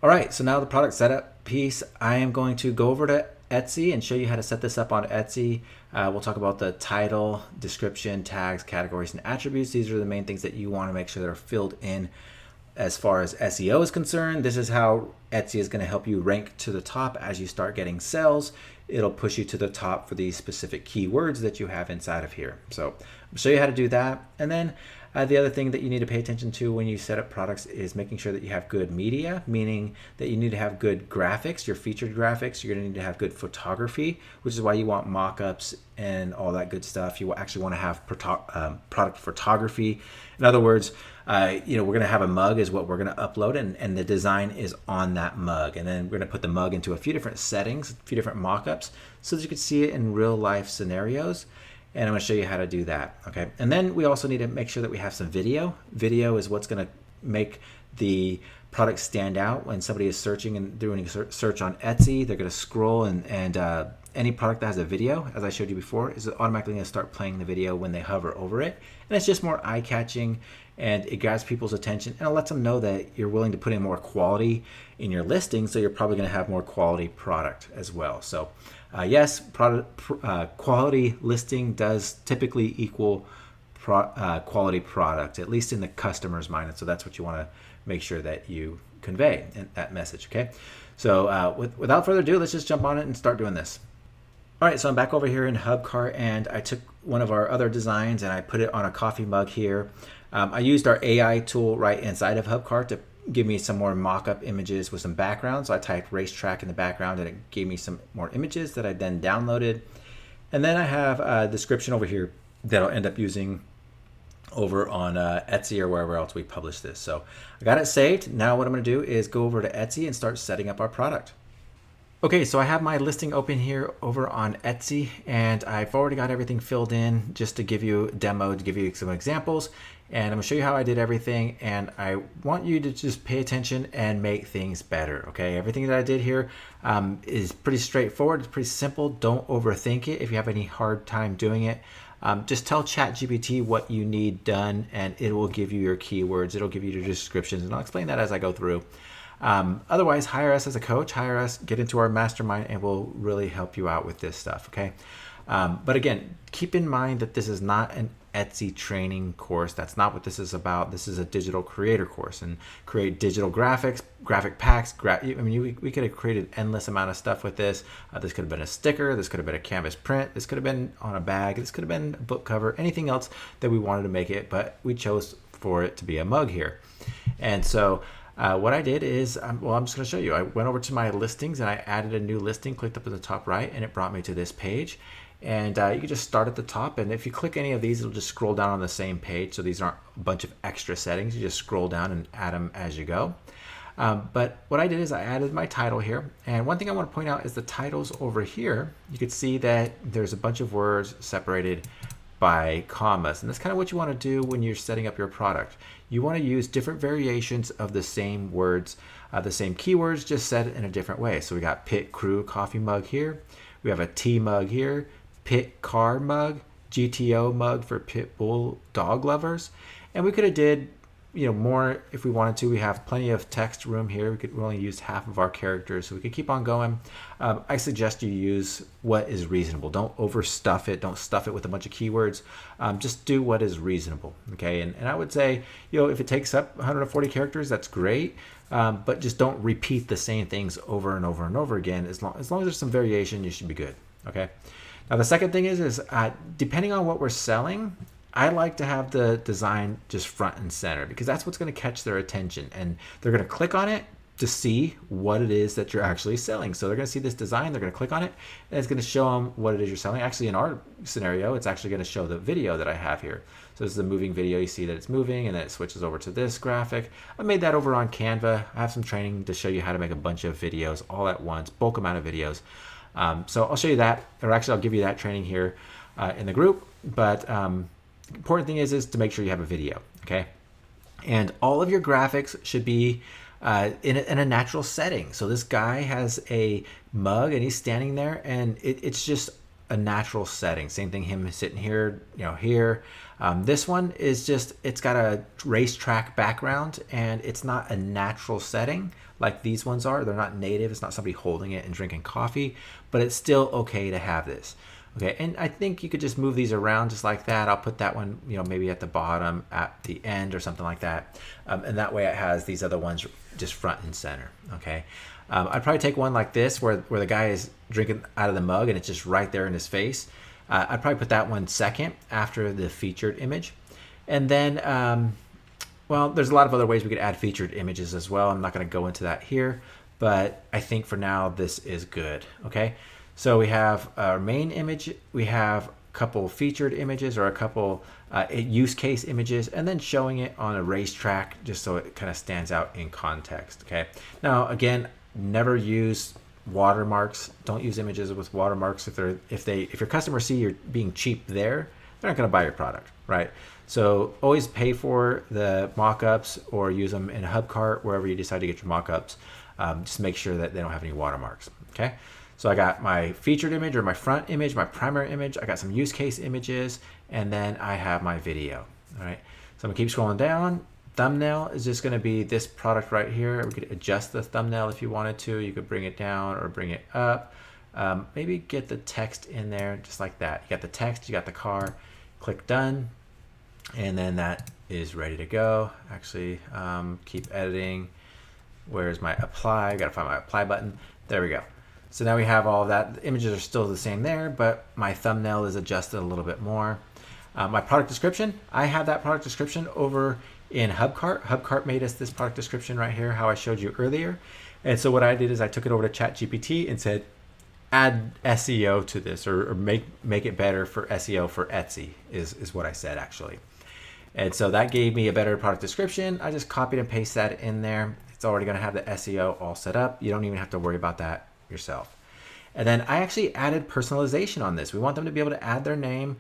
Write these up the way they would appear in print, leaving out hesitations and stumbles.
All right, so now the product setup piece, I am going to go over to Etsy and show you how to set this up on Etsy. We'll talk about the title, description, tags, categories, and attributes. These are the main things that you want to make sure that are filled in as far as SEO is concerned. This is how Etsy is going to help you rank to the top as you start getting sales. It'll push you to the top for these specific keywords that you have inside of here. So I'll show you how to do that. And then the other thing that you need to pay attention to when you set up products is making sure that you have good media, meaning that you need to have good graphics, your featured graphics. You're going to need to have good photography, which is why you want mock-ups and all that good stuff. You actually want to have product photography. In other words, we're going to have a mug is what we're going to upload, and the design is on that mug. And then we're going to put the mug into a few different settings, a few different mock-ups, so that you can see it in real life scenarios. And I'm going to show you how to do that. Okay. And then we also need to make sure that we have some video. Video is what's going to make the product stand out when somebody is searching and doing a search on Etsy. They're going to scroll and any product that has a video, as I showed you before, is automatically going to start playing the video when they hover over it. And it's just more eye-catching, and it grabs people's attention, and it lets them know that you're willing to put in more quality in your listing, so you're probably going to have more quality product as well. So yes, quality listing does typically equal quality product, at least in the customer's mind. And so that's what you want to make sure that you convey in that message. Okay. So without further ado, let's just jump on it and start doing this. All right, so I'm back over here in HubCart, and I took one of our other designs and I put it on a coffee mug here. I used our AI tool right inside of HubCart to give me some more mock-up images with some background. So I typed racetrack in the background and it gave me some more images that I then downloaded. And then I have a description over here that I'll end up using over on Etsy or wherever else we publish this. So I got it saved. Now what I'm going to do is go over to Etsy and start setting up our product. Okay, so I have my listing open here over on Etsy, and I've already got everything filled in just to give you a demo, to give you some examples. And I'm gonna show you how I did everything, and I want you to just pay attention and make things better, okay? Everything that I did here is pretty straightforward, it's pretty simple. Don't overthink it. If you have any hard time doing it, just tell ChatGPT what you need done, and it will give you your keywords, it'll give you your descriptions, and I'll explain that as I go through. Otherwise, hire us as a coach, hire us, get into our mastermind, and we'll really help you out with this stuff, okay? But again, keep in mind that this is not an Etsy training course. That's not what this is about. This is a digital creator course, and create digital graphics, graphic packs. We could have created endless amount of stuff with this. This could have been a sticker. This could have been a canvas print. This could have been on a bag. This could have been a book cover, anything else that we wanted to make it, but we chose for it to be a mug here. And so what I did is, I'm just going to show you. I went over to my listings and I added a new listing, clicked up in the top right, and it brought me to this page. And you can just start at the top, and if you click any of these, it'll just scroll down on the same page. So these aren't a bunch of extra settings. You just scroll down and add them as you go. But what I did is I added my title here. And one thing I want to point out is the titles over here. You can see that there's a bunch of words separated by commas. And that's kind of what you want to do when you're setting up your product. You want to use different variations of the same words, the same keywords, just said in a different way. So we got Pit Crew coffee mug here. We have a tea mug here. Pit car mug, GTO mug for pit bull dog lovers. And we could have did more if we wanted to. We have plenty of text room here. We only used half of our characters, so we could keep on going. I suggest you use what is reasonable. Don't overstuff it. Don't stuff it with a bunch of keywords. Just do what is reasonable, okay? And I would say, if it takes up 140 characters, that's great. But just don't repeat the same things over and over and over again. As long as there's some variation, you should be good, okay? Now the second thing is depending on what we're selling, I like to have the design just front and center, because that's what's going to catch their attention, and they're going to click on it to see what it is that you're actually selling. So they're going to see this design, they're going to click on it, and it's going to show them what it is you're selling. Actually, in our scenario, it's actually going to show the video that I have here. So this is a moving video. You see that it's moving, and then it switches over to this graphic. I made that over on Canva. I have some training to show you how to make a bunch of videos all at once, bulk amount of videos. So I'll show you that, or actually I'll give you that training here in the group. But important thing is to make sure you have a video, okay? And all of your graphics should be in a natural setting. So this guy has a mug and he's standing there, and it's just a natural setting. Same thing, him sitting here, here. This one is just, it's got a racetrack background and it's not a natural setting like these ones are. They're not native. It's not somebody holding it and drinking coffee, but it's still okay to have this. Okay, and I think you could just move these around just like that. I'll put that one, maybe at the bottom, at the end or something like that. And that way it has these other ones just front and center, okay? I'd probably take one like this where the guy is drinking out of the mug and it's just right there in his face. I'd probably put that one second after the featured image. And then, well, there's a lot of other ways we could add featured images as well. I'm not going to go into that here, but I think for now this is good, okay? So we have our main image, we have a couple featured images or a couple use case images, and then showing it on a racetrack just so it kind of stands out in context, okay? Now, again, never use watermarks. Don't use images with watermarks. If your customers see you're being cheap there, they're not going to buy your product, right? So always pay for the mock-ups or use them in a HubCart, wherever you decide to get your mock-ups. Just make sure that they don't have any watermarks, okay? So I got my featured image or my front image, my primary image. I got some use case images, and then I have my video, all right? So I'm gonna keep scrolling down. Thumbnail is just gonna be this product right here. We could adjust the thumbnail if you wanted to. You could bring it down or bring it up. Maybe get the text in there just like that. You got the text, you got the car, click done, and then that is ready to go. Actually, keep editing. Where's my apply? I gotta find my apply button. There we go. So now we have all of that. The images are still the same there, but my thumbnail is adjusted a little bit more. My product description, I have that product description over in HubCart. HubCart made us this product description right here, how I showed you earlier. And so what I did is I took it over to ChatGPT and said, add SEO to this, or make it better for SEO for Etsy is what I said actually. And so that gave me a better product description. I just copied and pasted that in there. It's already gonna have the SEO all set up. You don't even have to worry about that yourself. And then I actually added personalization on this. We want them to be able to add their name,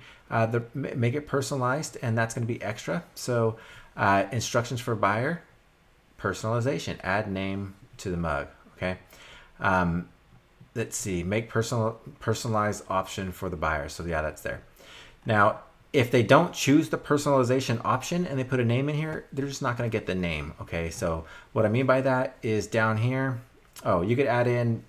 make it personalized, and that's going to be extra. So instructions for buyer, personalization, add name to the mug, okay? Let's see, make personalized option for the buyer. So yeah, that's there. Now, if they don't choose the personalization option and they put a name in here, they're just not going to get the name, okay? So what I mean by that is down here, oh, you could add in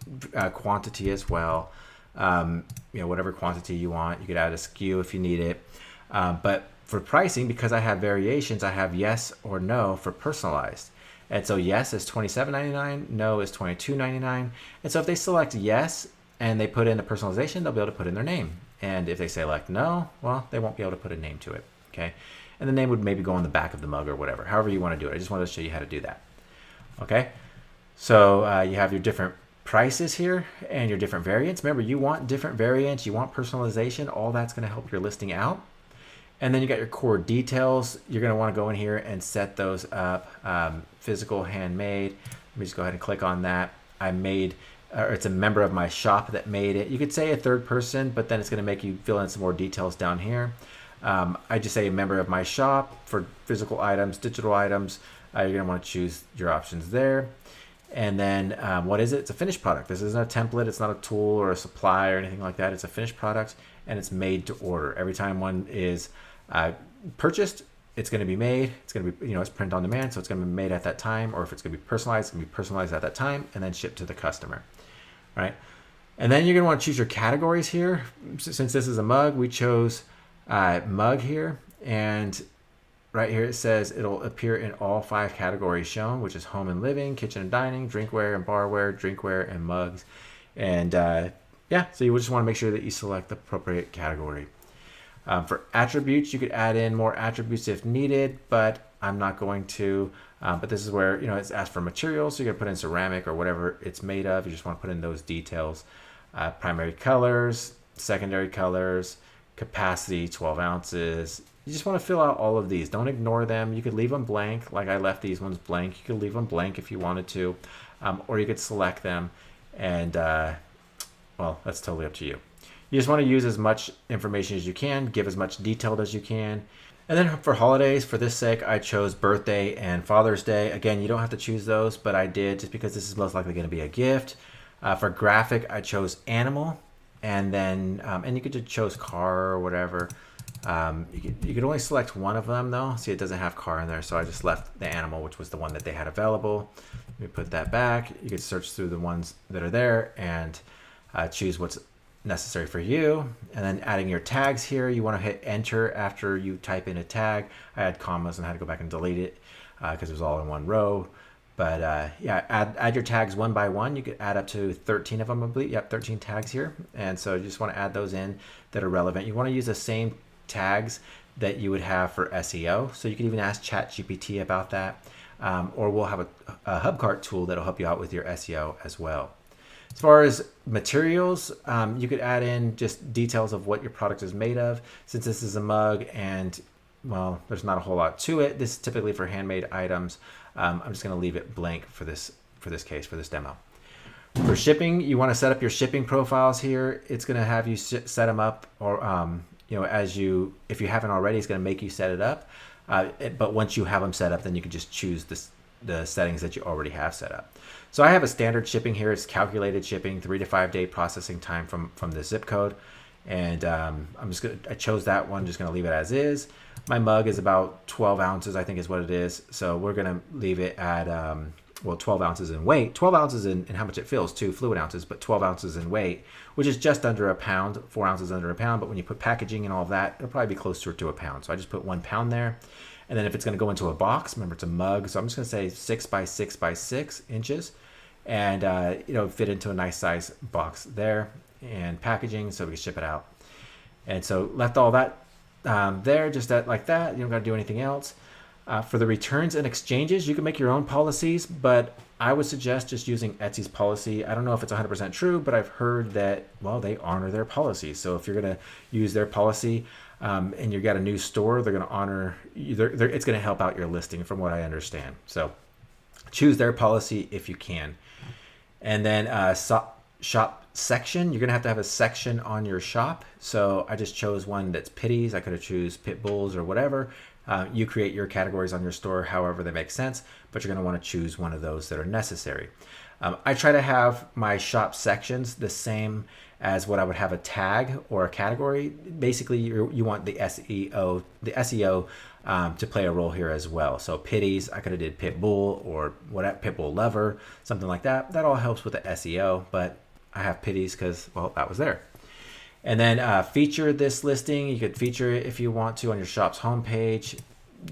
quantity as well. Whatever quantity you want. You could add a SKU if you need it. But for pricing, because I have variations, I have yes or no for personalized. And so yes is $27.99, no is $22.99. And so if they select yes and they put in the personalization, they'll be able to put in their name. And if they select no, well, they won't be able to put a name to it, okay? And the name would maybe go on the back of the mug or whatever, however you want to do it. I just wanted to show you how to do that, okay? So you have your different prices here and your different variants. Remember, you want different variants, you want personalization, all that's going to help your listing out. And then you got your core details. You're going to want to go in here and set those up. Physical, handmade. Let me just go ahead and click on that. It's a member of my shop that made it. You could say a third person, but then it's going to make you fill in some more details down here. I just say a member of my shop for physical items, digital items. You're going to want to choose your options there. And then what is it? It's a finished product. This isn't a template. It's not a tool or a supply or anything like that. It's a finished product, and it's made to order. Every time one is purchased, it's going to be made. It's going to be, it's print on demand, so it's going to be made at that time. Or if it's going to be personalized, it's going to be personalized at that time and then shipped to the customer, right? And then you're going to want to choose your categories here. Since this is a mug, we chose mug here, and right here it says it'll appear in all 5 categories shown, which is home and living, kitchen and dining, drinkware and barware, drinkware and mugs. And yeah, so you just want to make sure that you select the appropriate category. For attributes, you could add in more attributes if needed, but I'm not going to. But this is where, it's asked for materials, so you're gonna put in ceramic or whatever it's made of. You just want to put in those details. Primary colors, secondary colors, capacity, 12 ounces. You just want to fill out all of these. Don't ignore them. You could leave them blank, like I left these ones blank. You could leave them blank if you wanted to, or you could select them, and well, that's totally up to you. You just want to use as much information as you can, give as much detailed as you can. And then for holidays, for this sake, I chose birthday and Father's Day. Again, you don't have to choose those, but I did just because this is most likely going to be a gift. For graphic, I chose animal, and then and you could just choose car or whatever. You could only select one of them though. See, it doesn't have car in there, so I just left the animal, which was the one that they had available. Let me put that back. You could search through the ones that are there and choose what's necessary for you. And then adding your tags here, you want to hit enter after you type in a tag. I had commas and I had to go back and delete it because it was all in one row. But yeah, add your tags one by one. You could add up to 13 of them, I believe. Yep, 13 tags here. And so you just want to add those in that are relevant. You want to use the same tags that you would have for SEO. So you can even ask ChatGPT about that. Or we'll have a HubCart tool that'll help you out with your SEO as well. As far as materials, you could add in just details of what your product is made of. Since this is a mug and, well, there's not a whole lot to it. This is typically for handmade items. I'm just going to leave it blank for this case, for this demo. For shipping, you want to set up your shipping profiles here. It's going to have you set them up, or if you haven't already, it's going to make you set it up. But once you have them set up, then you can just choose the settings that you already have set up. So I have a standard shipping here. It's calculated shipping, 3 to 5 day processing time from the zip code. And I chose that one, just gonna leave it as is. My mug is about 12 ounces, I think is what it is. So we're gonna leave it at, 12 ounces in weight, 12 ounces in how much it fills too, fluid ounces, but 12 ounces in weight, which is just under a pound, 4 ounces under a pound. But when you put packaging and all of that, it'll probably be closer to a pound. So I just put 1 pound there. And then if it's gonna go into a box, remember it's a mug. So I'm just gonna say 6 by 6 by 6 inches and fit into a nice size box there, and packaging so we can ship it out. And so left all that there, just like that. You don't got to do anything else. For the returns and exchanges, you can make your own policies, but I would suggest just using Etsy's policy. I don't know if it's 100% true, but I've heard that, well, they honor their policies. So if you're going to use their policy and you've got a new store, they're going to honor, it's going to help out your listing from what I understand. So choose their policy if you can. And then shop section, you're gonna have a section on your shop. So I just chose one that's pitties. I could have choose pit bulls or whatever. You create your categories on your store however they make sense, but you're gonna want to choose one of those that are necessary. I try to have my shop sections the same as what I would have a tag or a category. Basically, you want the SEO to play a role here as well. So pitties, I could have did pit bull or pit bull lover, something like that. That all helps with the SEO, but I have pitties because, well, that was there. And then feature this listing. You could feature it if you want to on your shop's homepage.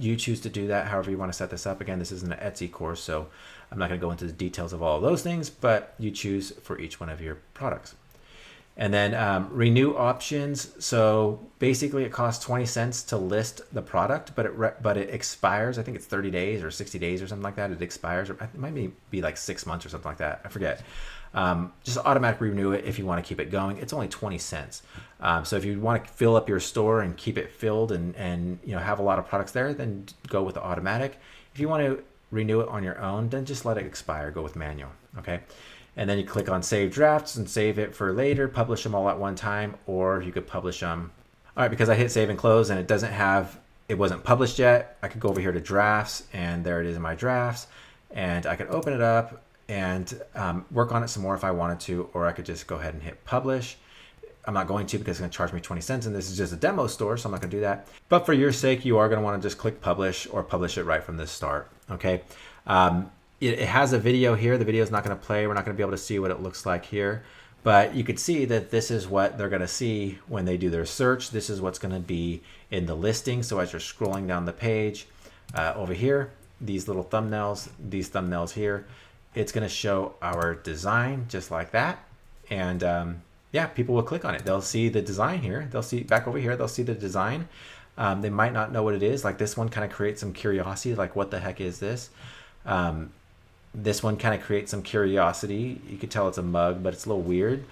You choose to do that however you want to set this up. Again, this isn't an Etsy course, so I'm not going to go into the details of all of those things, but you choose for each one of your products. And then renew options. So basically it costs 20 cents to list the product, but it expires. I think it's 30 days or 60 days or something like that. It expires, or it might be like 6 months or something like that. I forget. Just automatically renew it if you want to keep it going. It's only 20 cents. So if you want to fill up your store and keep it filled and have a lot of products there, then go with the automatic. If you want to renew it on your own, then just let it expire. Go with manual. Okay. And then you click on save drafts and save it for later, publish them all at one time, or you could publish them. All right, because I hit save and close and it wasn't published yet, I could go over here to drafts, and there it is in my drafts. And I could open it up and work on it some more if I wanted to, or I could just go ahead and hit publish. I'm not going to because it's going to charge me 20 cents, and this is just a demo store, so I'm not going to do that. But for your sake, you are going to want to just click publish or publish it right from the start, okay? It has a video here. The video is not going to play. We're not going to be able to see what it looks like here, but you could see that this is what they're going to see when they do their search. This is what's going to be in the listing. So as you're scrolling down the page over here, these little thumbnails, these thumbnails here, it's going to show our design just like that. And yeah, people will click on it. They'll see the design here. They'll see back over here. They'll see the design. They might not know what it is. Like this one kind of creates some curiosity. Like, what the heck is this? This one kind of creates some curiosity. You could tell it's a mug, but it's a little weird.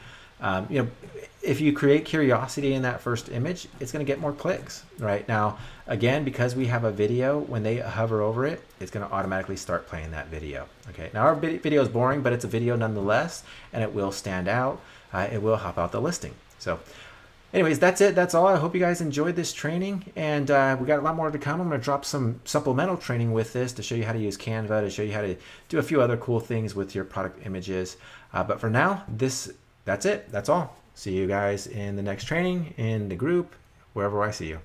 If you create curiosity in that first image, it's going to get more clicks. Right now, again, because we have a video, when they hover over it, it's going to automatically start playing that video. Okay. Now our video is boring, but it's a video nonetheless, and it will stand out. It will help out the listing. So anyways, that's it. That's all. I hope you guys enjoyed this training, and we got a lot more to come. I'm going to drop some supplemental training with this to show you how to use Canva, to show you how to do a few other cool things with your product images. But for now, that's it. That's all. See you guys in the next training, in the group, wherever I see you.